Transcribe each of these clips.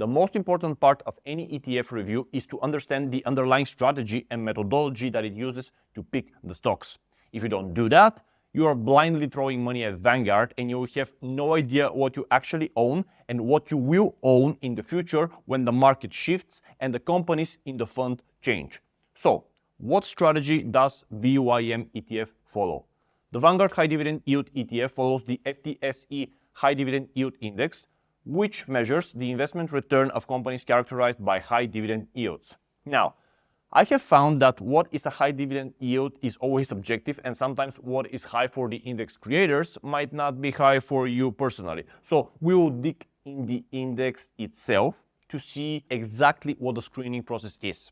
The most important part of any ETF review is to understand the underlying strategy and methodology that it uses to pick the stocks. If you don't do that, you are blindly throwing money at Vanguard and you will have no idea what you actually own and what you will own in the future when the market shifts and the companies in the fund change. So, what strategy does VYM ETF follow? The Vanguard High Dividend Yield ETF follows the FTSE High Dividend Yield Index, which measures the investment return of companies characterized by high dividend yields. Now, I have found that what is a high dividend yield is always subjective, and sometimes what is high for the index creators might not be high for you personally. So we will dig in the index itself to see exactly what the screening process is.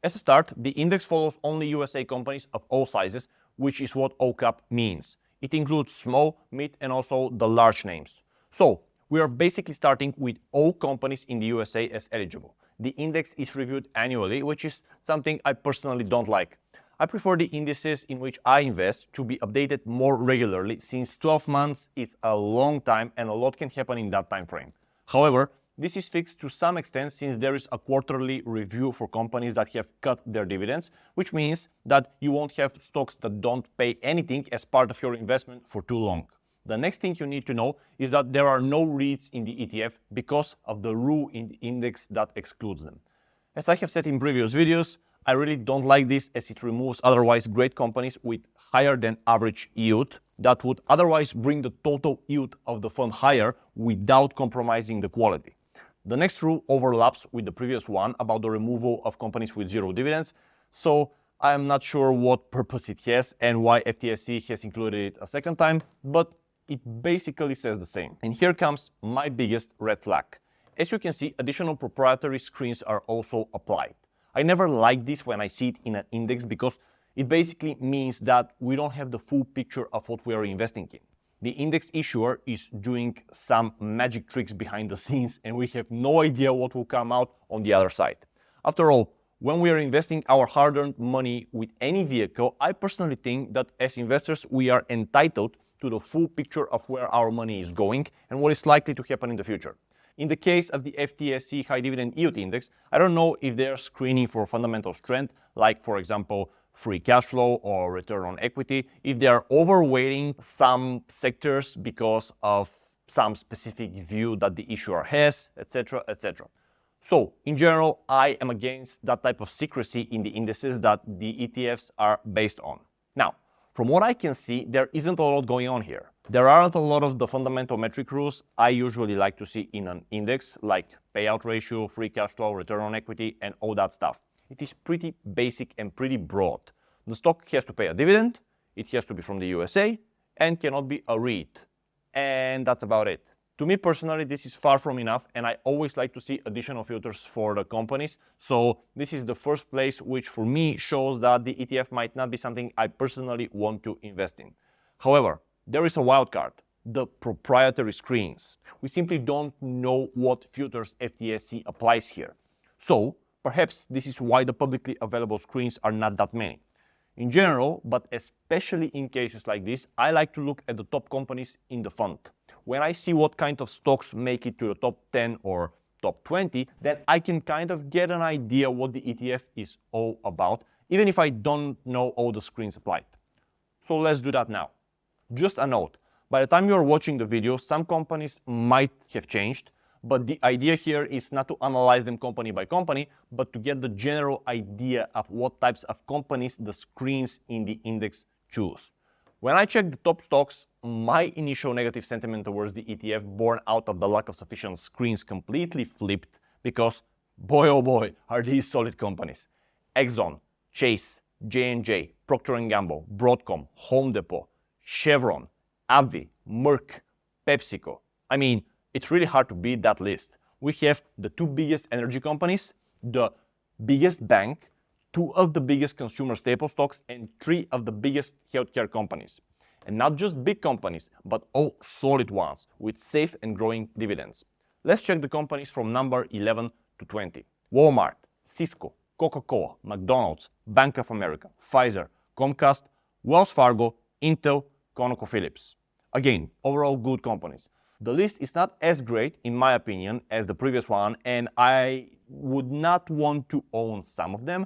As a start, the index follows only USA companies of all sizes, which is what OCAP means. It includes small, mid, and also the large names. So we are basically starting with all companies in the USA as eligible. The index is reviewed annually, which is something I personally don't like. I prefer the indices in which I invest to be updated more regularly, since 12 months is a long time and a lot can happen in that time frame. However, this is fixed to some extent since there is a quarterly review for companies that have cut their dividends, which means that you won't have stocks that don't pay anything as part of your investment for too long. The next thing you need to know is that there are no REITs in the ETF because of the rule in the index that excludes them. As I have said in previous videos, I really don't like this as it removes otherwise great companies with higher than average yield that would otherwise bring the total yield of the fund higher without compromising the quality. The next rule overlaps with the previous one about the removal of companies with zero dividends, so I am not sure what purpose it has and why FTSE has included it a second time, but it basically says the same. And here comes my biggest red flag. As you can see, additional proprietary screens are also applied. I never like this when I see it in an index because it basically means that we don't have the full picture of what we are investing in. The index issuer is doing some magic tricks behind the scenes and we have no idea what will come out on the other side. After all, when we are investing our hard-earned money with any vehicle, I personally think that as investors we are entitled to the full picture of where our money is going and what is likely to happen in the future. In the case of the FTSE High Dividend Yield Index, I don't know if they are screening for fundamental strength, like for example, free cash flow or return on equity, if they are overweighting some sectors because of some specific view that the issuer has, etc., etc. So, in general, I am against that type of secrecy in the indices that the ETFs are based on. Now, from what I can see, there isn't a lot going on here. There aren't a lot of the fundamental metric rules I usually like to see in an index, like payout ratio, free cash flow, return on equity, and all that stuff. It is pretty basic and pretty broad. The stock has to pay a dividend, it has to be from the USA, and cannot be a REIT. And that's about it. To me personally, this is far from enough, and I always like to see additional filters for the companies. So this is the first place which for me shows that the ETF might not be something I personally want to invest in. However, there is a wild card, the proprietary screens. We simply don't know what filters FTSE applies here. So perhaps this is why the publicly available screens are not that many. In general, but especially in cases like this, I like to look at the top companies in the fund. When I see what kind of stocks make it to the top 10 or top 20, then I can kind of get an idea what the ETF is all about, even if I don't know all the screens applied. So let's do that now. Just a note, by the time you are watching the video, some companies might have changed, but the idea here is not to analyze them company by company, but to get the general idea of what types of companies the screens in the index choose. When I checked the top stocks, my initial negative sentiment towards the ETF born out of the lack of sufficient screens completely flipped because, boy oh boy, are these solid companies. Exxon, Chase, J&J, Procter & Gamble, Broadcom, Home Depot, Chevron, AbbVie, Merck, PepsiCo. I mean, it's really hard to beat that list. We have the two biggest energy companies, the biggest bank, two of the biggest consumer staple stocks, and three of the biggest healthcare companies. And not just big companies, but all solid ones with safe and growing dividends. Let's check the companies from number 11 to 20. Walmart, Cisco, Coca-Cola, McDonald's, Bank of America, Pfizer, Comcast, Wells Fargo, Intel, ConocoPhillips. Again, overall good companies. The list is not as great, in my opinion, as the previous one, and I would not want to own some of them,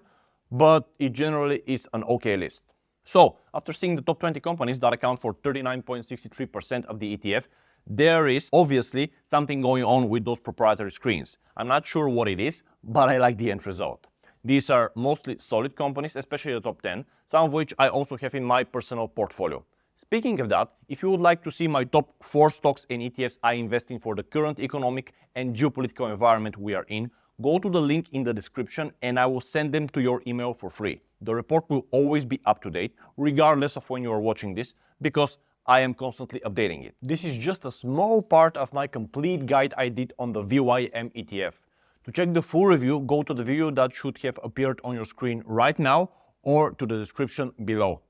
but it generally is an okay list. So, after seeing the top 20 companies that account for 39.63% of the ETF, there is obviously something going on with those proprietary screens. I'm not sure what it is, but I like the end result. These are mostly solid companies, especially the top 10, some of which I also have in my personal portfolio. Speaking of that, if you would like to see my top 4 stocks and ETFs I invest in for the current economic and geopolitical environment we are in, go to the link in the description and I will send them to your email for free. The report will always be up to date, regardless of when you are watching this, because I am constantly updating it. This is just a small part of my complete guide I did on the VYM ETF. To check the full review, go to the video that should have appeared on your screen right now or to the description below.